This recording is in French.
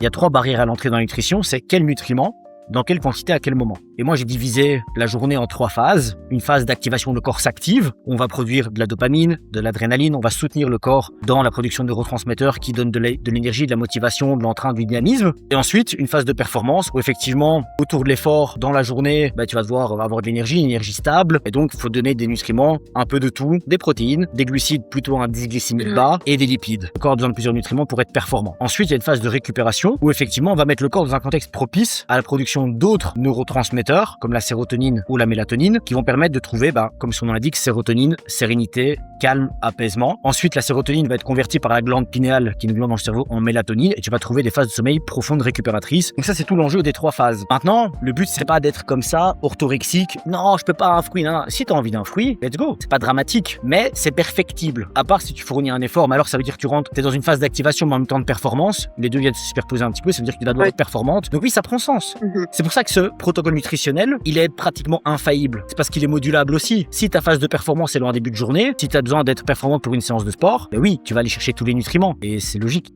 il y a 3 barrières à l'entrée dans la nutrition, c'est quels nutriments, dans quelle quantité, à quel moment. Et moi, j'ai divisé la journée en 3 phases. Une phase d'activation, le corps s'active. On va produire de la dopamine, de l'adrénaline. On va soutenir le corps dans la production de neurotransmetteurs qui donnent de l'énergie, de la motivation, de l'entrain, du dynamisme. Et ensuite, une phase de performance où effectivement, autour de l'effort, dans la journée, tu vas devoir avoir de l'énergie, une énergie stable. Et donc, il faut donner des nutriments, un peu de tout, des protéines, des glucides plutôt un indice glycémique bas et des lipides. Le corps a besoin de plusieurs nutriments pour être performant. Ensuite, il y a une phase de récupération où effectivement, on va mettre le corps dans un contexte propice à la production d'autres neurotransmetteurs comme la sérotonine ou la mélatonine qui vont permettre de trouver, comme son nom l'indique, sérotonine, sérénité, calme, apaisement. Ensuite, la sérotonine va être convertie par la glande pinéale qui est une glande dans le cerveau en mélatonine et tu vas trouver des phases de sommeil profondes récupératrices. Donc ça, c'est tout l'enjeu des 3 phases. Maintenant, le but, c'est pas d'être comme ça, orthorexique. Non, je peux pas un fruit. Non. Si tu as envie d'un fruit, let's go. C'est pas dramatique, mais c'est perfectible. À part si tu fournis un effort, mais alors ça veut dire que tu rentres, t'es dans une phase d'activation mais en même temps de performance. Les deux viennent se superposer un petit peu, ça veut dire que tu vas devoir être performante. Donc oui, ça prend sens. C'est pour ça que ce protocole nutritionnel, il est pratiquement infaillible. C'est parce qu'il est modulable aussi. Si ta phase de performance est en début de journée, si tu as besoin d'être performant pour une séance de sport, oui, tu vas aller chercher tous les nutriments et c'est logique.